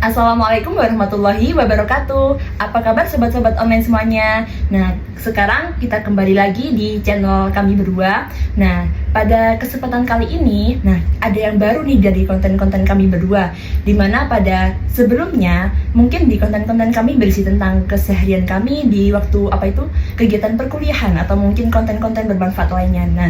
Assalamualaikum warahmatullahi wabarakatuh. Apa kabar sobat-sobat online semuanya? Nah, sekarang kita kembali lagi di channel kami berdua. Nah, pada kesempatan kali ini, ada yang baru nih dari konten-konten kami berdua. Dimana pada sebelumnya, mungkin di konten-konten kami berisi tentang keseharian kami di waktu kegiatan perkuliahan atau mungkin konten-konten bermanfaat lainnya. Nah,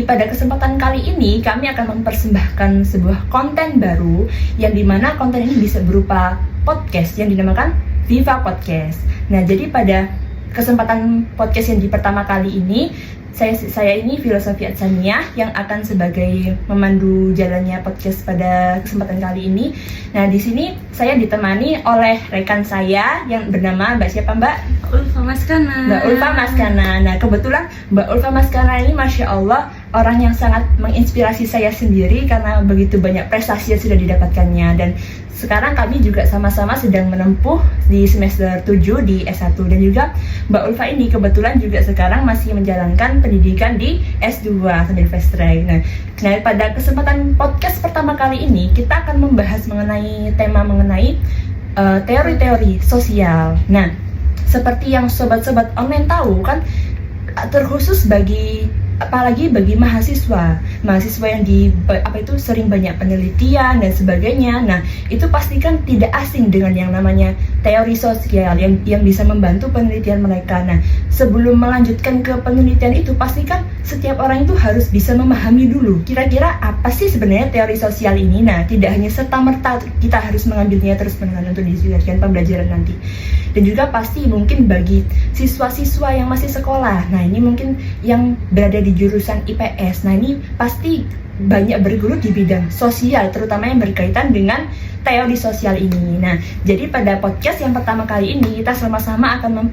pada kesempatan kali ini kami akan mempersembahkan sebuah konten baru yang dimana konten ini bisa berupa podcast yang dinamakan Viva Podcast. Nah, jadi pada kesempatan podcast yang di pertama kali ini, saya ini Filosofi Atsaniyah yang akan sebagai memandu jalannya podcast pada kesempatan kali ini. Nah, di sini saya ditemani oleh rekan saya yang bernama Mbak siapa, Mbak? Ulfa Maskana. Mbak Ulfa Maskana. Nah, kebetulan Mbak Ulfa Maskana ini Masya Allah orang yang sangat menginspirasi saya sendiri karena begitu banyak prestasi yang sudah didapatkannya. Dan sekarang kami juga sama-sama sedang menempuh di semester 7 di S1. Dan juga Mbak Ulfa ini kebetulan juga sekarang masih menjalankan pendidikan di S2 sambil fast track. Nah, pada kesempatan podcast pertama kali ini kita akan membahas mengenai teori-teori sosial. Nah, seperti yang sobat-sobat online tahu kan, terkhusus apalagi bagi mahasiswa yang sering banyak penelitian dan sebagainya. Nah, itu pastikan tidak asing dengan yang namanya teori sosial yang bisa membantu penelitian mereka. Nah, sebelum melanjutkan ke penelitian itu, pastikan setiap orang itu harus bisa memahami dulu kira-kira apa sih sebenarnya teori sosial ini. Nah, tidak hanya serta-merta kita harus mengambilnya terus-menerus untuk dijadikan pembelajaran nanti. Dan juga pasti mungkin bagi siswa-siswa yang masih sekolah, nah ini mungkin yang berada di jurusan IPS, nah ini pasti banyak bergelut di bidang sosial, terutama yang berkaitan dengan teori sosial ini. Nah, jadi pada podcast yang pertama kali ini kita sama-sama akan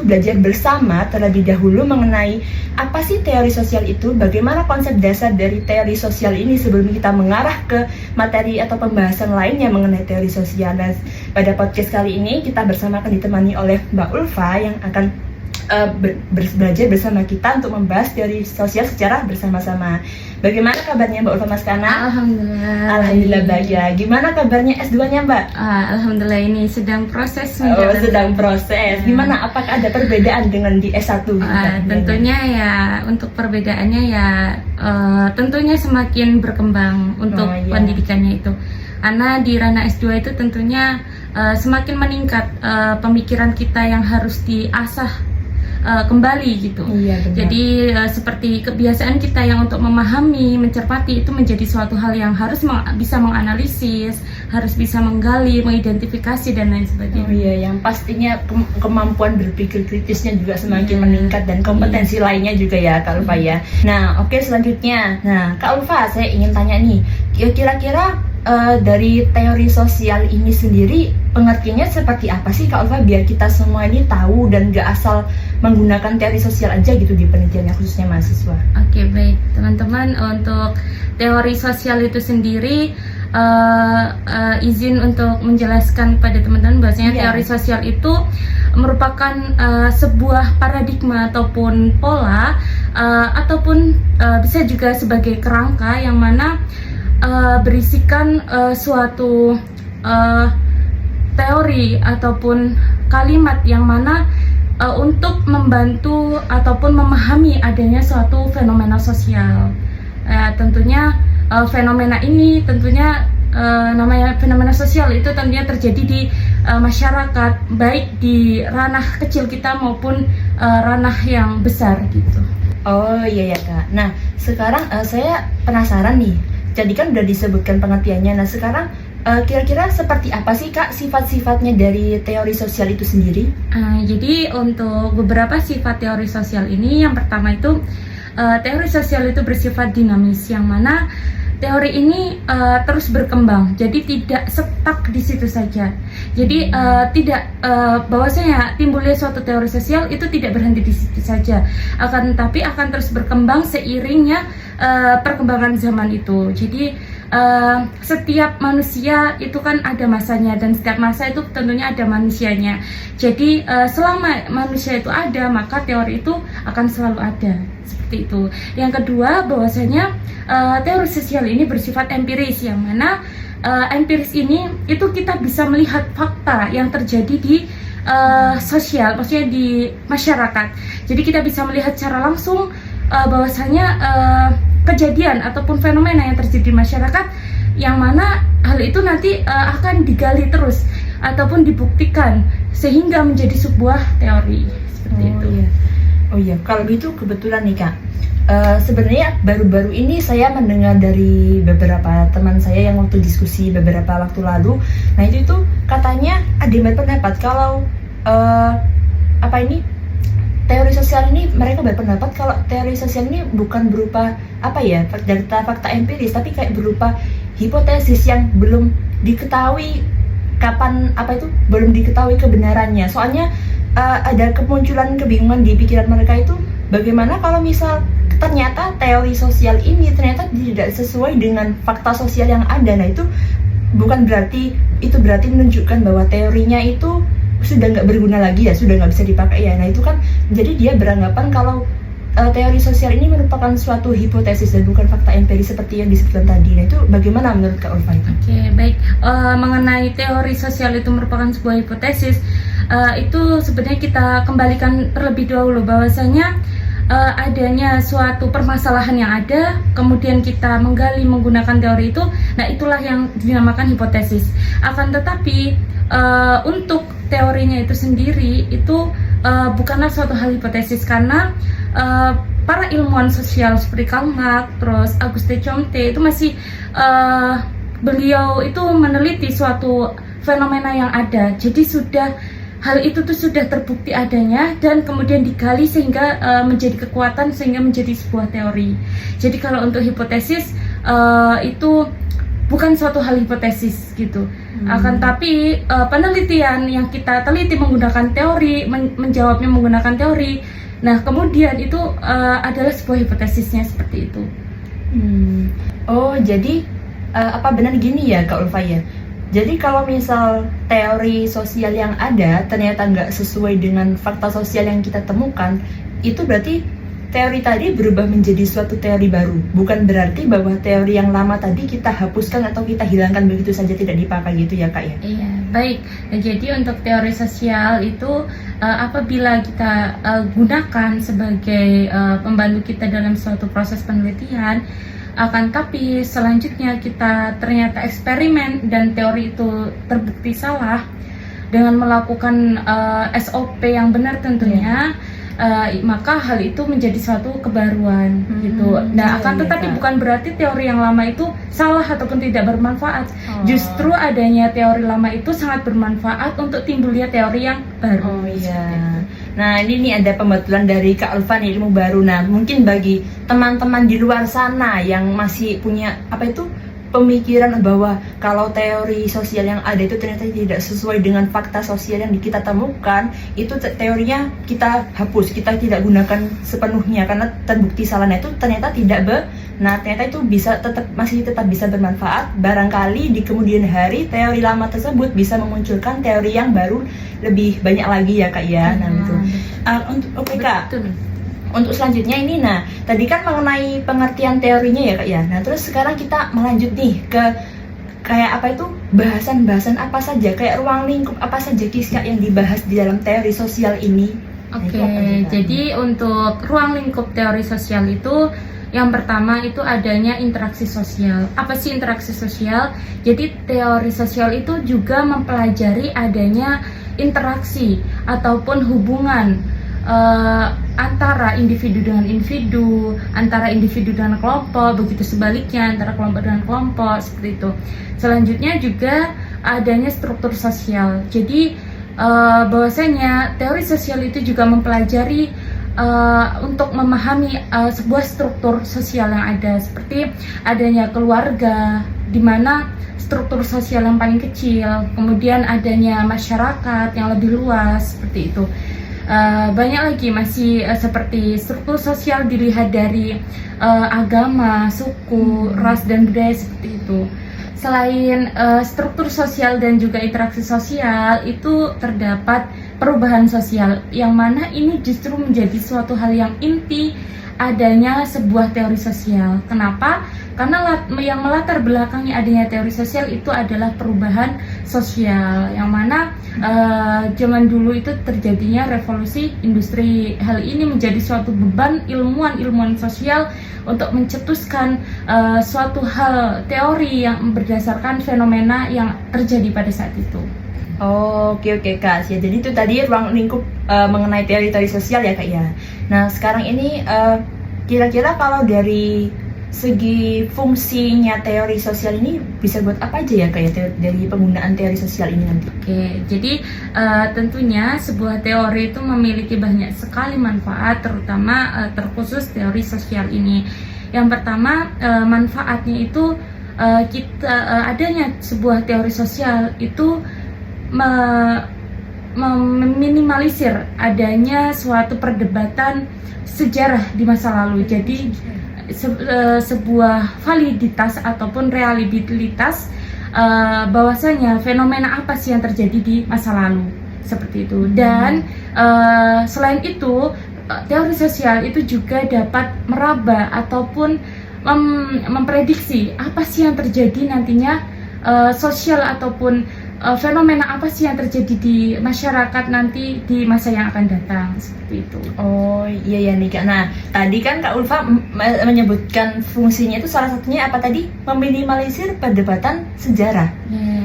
belajar bersama terlebih dahulu mengenai apa sih teori sosial itu, bagaimana konsep dasar dari teori sosial ini sebelum kita mengarah ke materi atau pembahasan lainnya mengenai teori sosial. Dan pada podcast kali ini kita bersama akan ditemani oleh Mbak Ulfa yang akan belajar bersama kita untuk membahas teori sosial secara bersama-sama. Bagaimana kabarnya Mbak Ulfa Maskana? Alhamdulillah baik ya. Gimana kabarnya S2-nya, Mbak? Alhamdulillah ini sedang proses. Sedang proses. Gimana? Apakah ada perbedaan dengan di S1? Tentunya ya, untuk perbedaannya ya tentunya semakin berkembang untuk pendidikannya itu. Karena di ranah S2 itu tentunya semakin meningkat pemikiran kita yang harus diasah kembali gitu. Jadi seperti kebiasaan kita yang untuk memahami, mencermati itu menjadi suatu hal yang harus bisa menganalisis, harus bisa menggali, mengidentifikasi dan lain sebagainya. Yang pastinya kemampuan berpikir kritisnya juga semakin meningkat dan kompetensi lainnya juga ya Kak Ulfa ya. Nah, oke, selanjutnya. Nah, Kak Ulfa, saya ingin tanya nih, kira-kira dari teori sosial ini sendiri pengertiannya seperti apa sih Kak Ulfa, biar kita semua ini tahu dan gak asal menggunakan teori sosial aja gitu di penelitiannya khususnya mahasiswa. Oke, baik teman-teman, untuk teori sosial itu sendiri izin untuk menjelaskan pada teman-teman bahwasanya teori sosial itu merupakan sebuah paradigma ataupun pola ataupun bisa juga sebagai kerangka yang mana berisikan suatu teori ataupun kalimat yang mana untuk membantu ataupun memahami adanya suatu fenomena sosial. Tentunya fenomena ini tentunya namanya fenomena sosial itu tentunya terjadi di masyarakat, baik di ranah kecil kita maupun ranah yang besar gitu. Oh iya ya Kak. Nah, sekarang saya penasaran nih. Jadi kan udah disebutkan pengertiannya. Nah, sekarang kira-kira seperti apa sih Kak sifat-sifatnya dari teori sosial itu sendiri? Jadi untuk beberapa sifat teori sosial ini, yang pertama itu teori sosial itu bersifat dinamis, yang mana teori ini terus berkembang, jadi tidak stuck di situ saja. Jadi tidak bahwasanya timbulnya suatu teori sosial itu tidak berhenti di situ saja, tapi akan terus berkembang seiringnya perkembangan zaman itu. Jadi setiap manusia itu kan ada masanya, dan setiap masa itu tentunya ada manusianya. Jadi selama manusia itu ada, maka teori itu akan selalu ada, seperti itu. Yang kedua, bahwasanya teori sosial ini bersifat empiris, yang mana empiris ini itu kita bisa melihat fakta yang terjadi di sosial, maksudnya di masyarakat. Jadi kita bisa melihat secara langsung bahwasanya kejadian ataupun fenomena yang terjadi di masyarakat, yang mana hal itu nanti akan digali terus ataupun dibuktikan sehingga menjadi sebuah teori seperti itu. Iya. Oh iya, kalau gitu kebetulan nih Kak, sebenarnya baru-baru ini saya mendengar dari beberapa teman saya yang waktu diskusi beberapa waktu lalu. Nah itu katanya ada yang berpendapat kalau teori sosial ini, mereka berpendapat kalau teori sosial ini bukan berupa fakta empiris, tapi kayak berupa hipotesis yang belum diketahui belum diketahui kebenarannya. Soalnya ada kemunculan kebingungan di pikiran mereka itu, bagaimana kalau misal ternyata teori sosial ini ternyata tidak sesuai dengan fakta sosial yang ada. Nah itu berarti menunjukkan bahwa teorinya itu sudah nggak berguna lagi ya, sudah nggak bisa dipakai ya. Nah itu kan jadi dia beranggapan kalau teori sosial ini merupakan suatu hipotesis dan bukan fakta empiris seperti yang disebutkan tadi. Nah itu bagaimana menurut Kak Ulfa itu? Oke, baik. Mengenai teori sosial itu merupakan sebuah hipotesis, itu sebenarnya kita kembalikan terlebih dahulu bahwasanya adanya suatu permasalahan yang ada, kemudian kita menggali menggunakan teori itu. Nah itulah yang dinamakan hipotesis. Akan tetapi untuk teorinya itu sendiri itu bukanlah suatu hal hipotesis, karena para ilmuwan sosial seperti Karl Marx, terus Auguste Comte itu masih beliau itu meneliti suatu fenomena yang ada. Jadi hal itu tuh sudah terbukti adanya dan kemudian digali sehingga menjadi kekuatan, sehingga menjadi sebuah teori. Jadi kalau untuk hipotesis itu bukan suatu hal hipotesis gitu. Akan tapi penelitian yang kita teliti menggunakan teori, menjawabnya menggunakan teori, nah kemudian itu adalah sebuah hipotesisnya seperti itu. Oh jadi apa benar gini ya Kak Ulfa ya? Jadi kalau misal teori sosial yang ada ternyata nggak sesuai dengan fakta sosial yang kita temukan, itu berarti teori tadi berubah menjadi suatu teori baru. Bukan berarti bahwa teori yang lama tadi kita hapuskan atau kita hilangkan begitu saja, tidak dipakai gitu ya Kak ya? Iya, baik. Nah, jadi untuk teori sosial itu apabila kita gunakan sebagai pembantu kita dalam suatu proses penelitian, akan tapi selanjutnya kita ternyata eksperimen dan teori itu terbukti salah dengan melakukan SOP yang benar tentunya, maka hal itu menjadi suatu kebaruan gitu. Nah akan tetapi bukan berarti teori yang lama itu salah ataupun tidak bermanfaat. Justru adanya teori lama itu sangat bermanfaat untuk timbulnya teori yang baru. Oh iya. Nah ini nih ada pembetulan dari Kak Ulfa nih, ilmu baru. Nah mungkin bagi teman-teman di luar sana yang masih punya pemikiran bahwa kalau teori sosial yang ada itu ternyata tidak sesuai dengan fakta sosial yang kita temukan, itu teorinya kita hapus, kita tidak gunakan sepenuhnya karena terbukti salahnya itu ternyata ternyata itu masih tetap bisa bermanfaat. Barangkali di kemudian hari teori lama tersebut bisa memunculkan teori yang baru lebih banyak lagi ya Kak ya. Nah itu Kak. Untuk selanjutnya ini, nah tadi kan mengenai pengertian teorinya ya Kak ya. Nah terus sekarang kita melanjut nih ke kayak bahasan-bahasan apa saja, kayak ruang lingkup apa saja Kak yang dibahas di dalam teori sosial ini. Oke, jadi untuk ruang lingkup teori sosial itu yang pertama itu adanya interaksi sosial. Apa sih interaksi sosial? Jadi teori sosial itu juga mempelajari adanya interaksi ataupun hubungan antara individu dengan individu, antara individu dengan kelompok, begitu sebaliknya antara kelompok dengan kelompok, seperti itu. Selanjutnya juga adanya struktur sosial. Jadi bahwasanya teori sosial itu juga mempelajari untuk memahami sebuah struktur sosial yang ada, seperti adanya keluarga, di mana struktur sosial yang paling kecil, kemudian adanya masyarakat yang lebih luas, seperti itu. Banyak lagi masih seperti struktur sosial dilihat dari agama, suku, ras, dan budaya, seperti itu. Selain struktur sosial dan juga interaksi sosial, itu terdapat perubahan sosial, yang mana ini justru menjadi suatu hal yang inti adanya sebuah teori sosial. Kenapa? Karena yang melatar belakangi adanya teori sosial itu adalah perubahan sosial, yang mana zaman dulu itu terjadinya revolusi industri. Hal ini menjadi suatu beban ilmuwan sosial untuk mencetuskan suatu hal teori yang berdasarkan fenomena yang terjadi pada saat itu. Oke Kak, ya jadi itu tadi ruang lingkup mengenai teori-teori sosial ya Kak ya. Nah sekarang ini kira-kira kalau dari segi fungsinya teori sosial ini bisa buat apa aja ya Kak ya dari penggunaan teori sosial ini nanti? Oke, jadi tentunya sebuah teori itu memiliki banyak sekali manfaat, terutama terkhusus teori sosial ini. Yang pertama, manfaatnya itu adanya sebuah teori sosial itu meminimalisir adanya suatu perdebatan sejarah di masa lalu. Jadi sebuah validitas ataupun reliabilitas bahwasanya fenomena apa sih yang terjadi di masa lalu, seperti itu. Dan selain itu teori sosial itu juga dapat meraba ataupun memprediksi apa sih yang terjadi nantinya, sosial ataupun fenomena apa sih yang terjadi di masyarakat nanti di masa yang akan datang, seperti itu. Oh iya nih Kak. Nah tadi kan Kak Ulfa menyebutkan fungsinya itu salah satunya apa tadi? Meminimalisir perdebatan sejarah.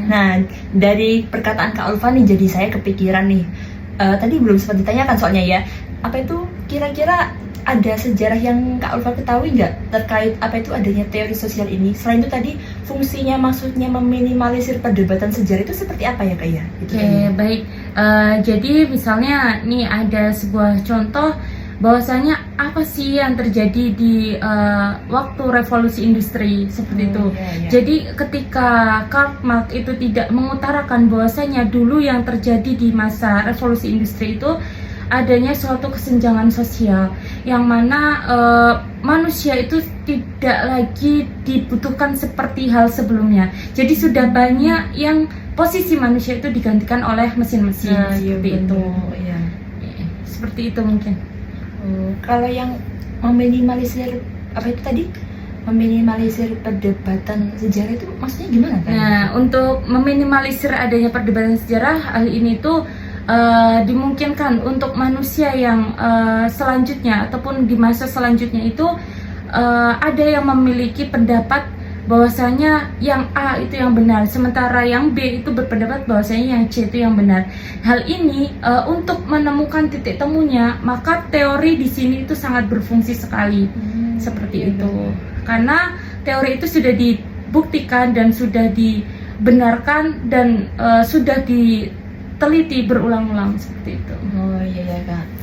Nah dari perkataan Kak Ulfa nih jadi saya kepikiran nih. Tadi belum sempat ditanyakan soalnya ya. Apa itu kira-kira ada sejarah yang Kak Ulfa ketahui nggak terkait apa itu adanya teori sosial ini? Selain itu tadi fungsinya maksudnya meminimalisir perdebatan sejarah itu seperti apa ya Kak ya? Oke, baik. Jadi misalnya nih ada sebuah contoh bahwasanya apa sih yang terjadi di waktu revolusi industri, seperti itu. Iya. Jadi ketika Karl Marx itu tidak mengutarakan bahwasanya dulu yang terjadi di masa revolusi industri itu adanya suatu kesenjangan sosial, yang mana manusia itu tidak lagi dibutuhkan seperti hal sebelumnya. Jadi sudah banyak yang posisi manusia itu digantikan oleh mesin-mesin, seperti itu. Iya. Seperti itu mungkin. Kalau yang meminimalisir apa itu tadi? Meminimalisir perdebatan sejarah itu maksudnya gimana kan? Nah, untuk meminimalisir adanya perdebatan sejarah, hal ini tuh dimungkinkan untuk manusia yang selanjutnya ataupun di masa selanjutnya itu ada yang memiliki pendapat bahwasanya yang A itu yang benar, sementara yang B itu berpendapat bahwasanya yang C itu yang benar. Hal ini untuk menemukan titik temunya, maka teori di sini itu sangat berfungsi sekali, seperti itu. Karena teori itu sudah dibuktikan dan sudah dibenarkan dan sudah diteliti berulang-ulang, seperti itu. Oh iya Kak.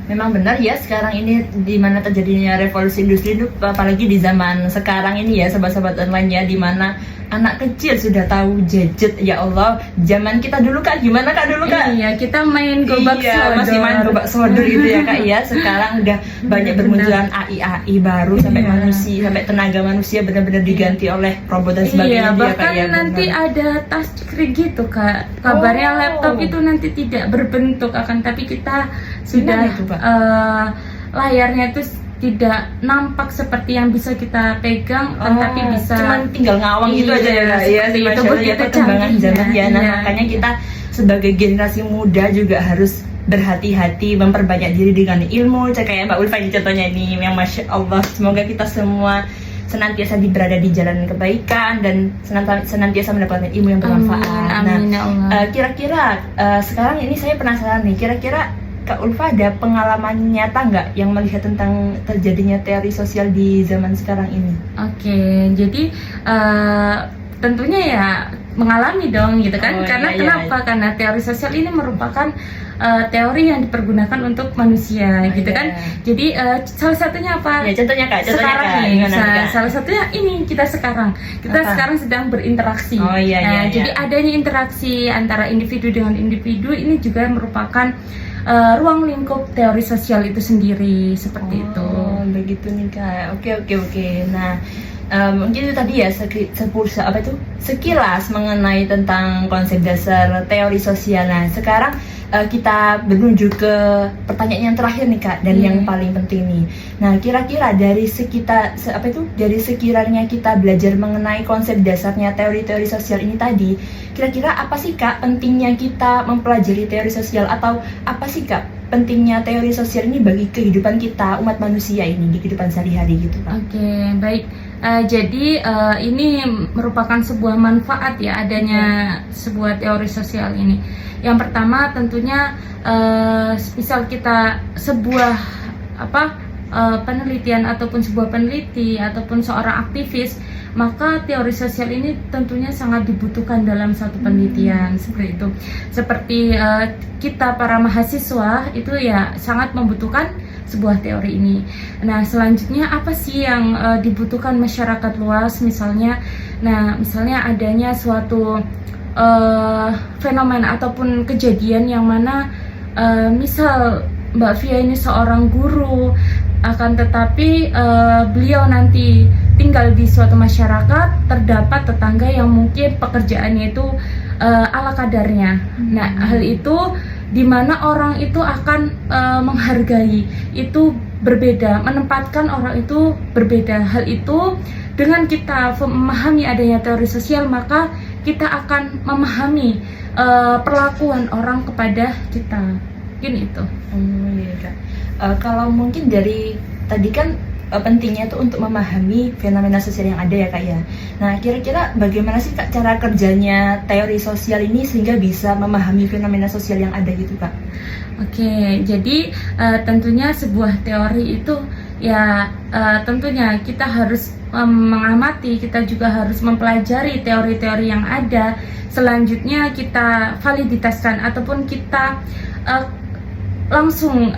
Memang benar ya sekarang ini di mana terjadinya revolusi industri itu, apalagi di zaman sekarang ini ya sobat-sobat online ya, di mana anak kecil sudah tahu gadget. Ya Allah, zaman kita dulu Kak, gimana Kak dulu Kak? Iya, kita main gobak sodor. Masih main gobak sodor gitu ya Kak ya. Sekarang udah banyak bermunculan AI baru sampai manusia, sampai tenaga manusia benar-benar diganti oleh robot dan sebagainya. Iya, bahkan ya, nanti ada touchscreen gitu Kak. Kabarnya laptop itu nanti tidak berbentuk akan, tapi kita sudah itu, Pak? Layarnya itu tidak nampak seperti yang bisa kita pegang, tapi bisa cuman tinggal ngawang gitu aja ya Kak ya. seperti itu. Masya Allah, ya perkembangan zaman ya. Nah, makanya kita sebagai generasi muda juga harus berhati-hati, memperbanyak diri dengan ilmu. Kayak Mbak Ulfa ini contohnya ini, yang Masya Allah, semoga kita semua senantiasa berada di jalan kebaikan dan senantiasa mendapatkan ilmu yang bermanfaat. Amin, ya Allah. Kira-kira sekarang ini saya penasaran nih, kira-kira Kak Ulfa ada pengalaman nyata nggak yang melihat tentang terjadinya teori sosial di zaman sekarang ini? Oke, jadi tentunya ya mengalami dong gitu kan. Karena kenapa? Karena teori sosial ini merupakan teori yang dipergunakan untuk manusia gitu kan. Jadi salah satunya apa? Ya contohnya Kak, sekarang Kak, nih, gimana, Kak? salah satunya ini kita sekarang sedang berinteraksi. Jadi adanya interaksi antara individu dengan individu ini juga merupakan ruang lingkup teori sosial itu sendiri, seperti itu. Begitu nih Kak. Oke. Nah, mungkin itu tadi ya sekilas mengenai tentang konsep dasar teori sosial. Nah, sekarang kita menuju ke pertanyaan yang terakhir nih Kak, dan yang paling penting nih. Nah, kira-kira dari dari sekiranya kita belajar mengenai konsep dasarnya teori-teori sosial ini tadi, kira-kira apa sih Kak pentingnya kita mempelajari teori sosial, atau apa sih Kak pentingnya teori sosial ini bagi kehidupan kita umat manusia ini di kehidupan sehari-hari gitu Kak? Oke, baik. Jadi ini merupakan sebuah manfaat ya adanya sebuah teori sosial ini. Yang pertama tentunya misal kita sebuah penelitian ataupun sebuah peneliti ataupun seorang aktivis, maka teori sosial ini tentunya sangat dibutuhkan dalam satu penelitian seperti itu. Seperti kita para mahasiswa itu ya sangat membutuhkan sebuah teori ini. Nah, selanjutnya apa sih yang dibutuhkan masyarakat luas misalnya? Nah, misalnya adanya suatu fenomena ataupun kejadian yang mana misal Mbak Via ini seorang guru, akan tetapi beliau nanti tinggal di suatu masyarakat, terdapat tetangga yang mungkin pekerjaannya itu ala kadarnya. Nah, hal itu di mana orang itu akan menghargai itu berbeda, menempatkan orang itu berbeda. Hal itu dengan kita memahami adanya teori sosial, maka kita akan memahami perlakuan orang kepada kita. Mungkin itu. Iya Kak. Kalau mungkin dari tadi kan pentingnya itu untuk memahami fenomena sosial yang ada ya Kak ya. Nah, kira-kira bagaimana sih Kak cara kerjanya teori sosial ini sehingga bisa memahami fenomena sosial yang ada gitu Kak? Oke, jadi tentunya sebuah teori itu ya tentunya kita harus mengamati, kita juga harus mempelajari teori-teori yang ada. Selanjutnya kita validitaskan ataupun kita langsung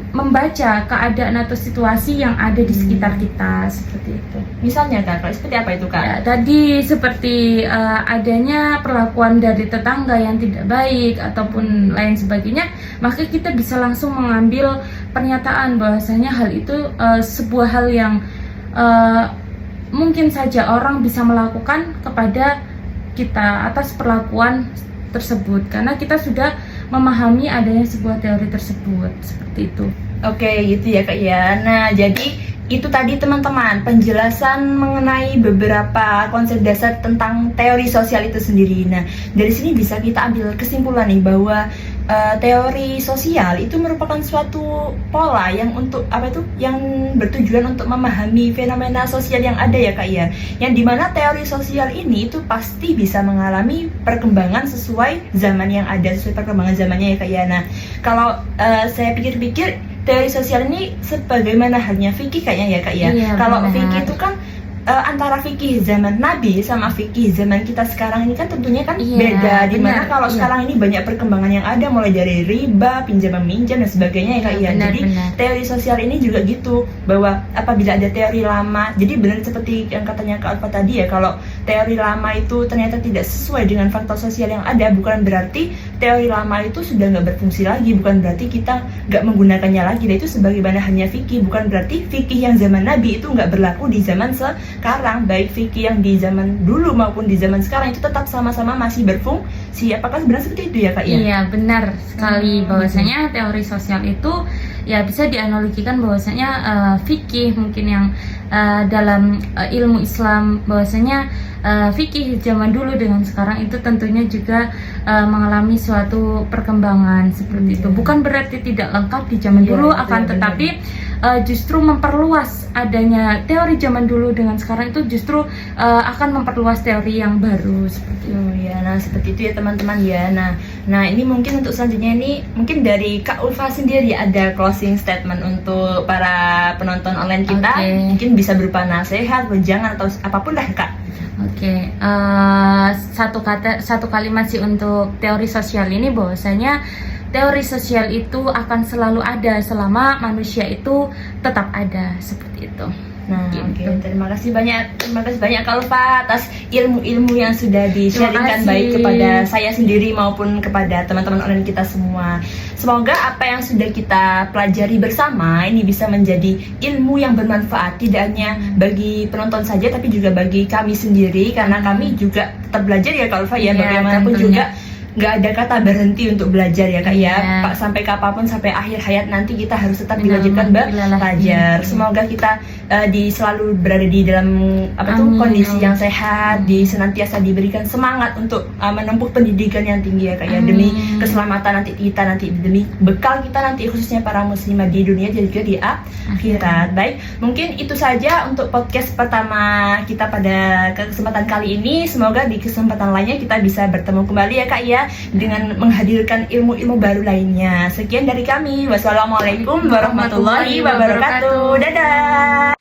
membaca keadaan atau situasi yang ada di sekitar kita seperti itu. Misalnya Kak, seperti apa itu Kak? Ya, tadi seperti adanya perlakuan dari tetangga yang tidak baik ataupun lain sebagainya, maka kita bisa langsung mengambil pernyataan bahwasanya hal itu sebuah hal yang mungkin saja orang bisa melakukan kepada kita atas perlakuan tersebut, karena kita sudah memahami adanya sebuah teori tersebut seperti itu. Oke, gitu ya Kak ya. Nah, jadi itu tadi teman-teman penjelasan mengenai beberapa konsep dasar tentang teori sosial itu sendiri. Nah, dari sini bisa kita ambil kesimpulan nih bahwa teori sosial itu merupakan suatu pola yang yang bertujuan untuk memahami fenomena sosial yang ada ya Kak ya. Yang dimana teori sosial ini itu pasti bisa mengalami perkembangan sesuai zaman yang ada, sesuai perkembangan zamannya ya Kak ya. Nah, kalau saya pikir-pikir teori sosial ini sebagaimana halnya fikih kayaknya ya Kak ya. Iya, kalau benar. fikih itu kan antara fikih zaman Nabi sama fikih zaman kita sekarang ini kan tentunya kan Iya, beda. Dimana benar, kalau iya. sekarang ini banyak perkembangan yang ada, mulai dari riba, pinjam meminjam dan sebagainya ya Kak ya. Benar, Jadi benar. teori sosial ini juga gitu, bahwa apabila ada teori lama, jadi benar seperti yang katanya Kak Alfa tadi ya, kalau teori lama itu ternyata tidak sesuai dengan fakta sosial yang ada, bukan berarti teori lama itu sudah nggak berfungsi lagi, bukan berarti kita nggak menggunakannya lagi. Dan itu sebagaimana hanya fikih, bukan berarti fikih yang zaman Nabi itu nggak berlaku di zaman sekarang. Baik fikih yang di zaman dulu maupun di zaman sekarang itu tetap sama-sama masih berfungsi. Apakah sebenarnya seperti itu ya Kak ya? Iya, benar sekali bahwasanya teori sosial itu ya bisa dianalogikan bahwasanya fikih mungkin yang dalam ilmu Islam, bahwasanya fikih zaman dulu dengan sekarang itu tentunya juga mengalami suatu perkembangan seperti itu. Bukan berarti tidak lengkap di zaman Iya, dulu, betul, akan benar. tetapi justru memperluas adanya teori zaman dulu dengan sekarang itu justru akan memperluas teori yang baru seperti itu. Oh ya, nah seperti itu ya teman-teman ya. Nah ini mungkin untuk selanjutnya ini mungkin dari Kak Ulfa sendiri ada closing statement untuk para penonton online kita. Oke. Mungkin bisa berupa nasihat, wejangan atau apapun lah Kak. Oke, satu kalimat sih untuk teori sosial ini, bahwasanya teori sosial itu akan selalu ada selama manusia itu tetap ada seperti itu. Nah, Gitu. oke, terima kasih banyak Kak Ulfa atas ilmu-ilmu yang sudah di-sharingkan Terima kasih. baik kepada saya sendiri maupun kepada teman-teman online kita semua. Semoga apa yang sudah kita pelajari bersama ini bisa menjadi ilmu yang bermanfaat, tidak hanya bagi penonton saja tapi juga bagi kami sendiri, karena kami juga tetap belajar ya Kak Ulfa ya, Iya, bagaimanapun tentunya. juga nggak ada kata berhenti untuk belajar ya Kak ya. Iya. Pak, sampai kapanpun, sampai akhir hayat nanti kita harus tetap Benar, diwajibkan alhamdulillah. belajar. Iya. Semoga kita selalu berada di dalam Amin, kondisi ya yang Allah. sehat, senantiasa diberikan semangat untuk menempuh pendidikan yang tinggi ya Kak ya, Amin. demi keselamatan nanti kita, nanti demi bekal kita nanti, khususnya para muslimah di dunia dan juga di akhirat. Baik, mungkin itu saja untuk podcast pertama kita pada kesempatan kali ini. Semoga di kesempatan lainnya kita bisa bertemu kembali ya Kak ya, dengan menghadirkan ilmu-ilmu baru lainnya. Sekian dari kami. Wassalamualaikum warahmatullahi wabarakatuh. Dadah.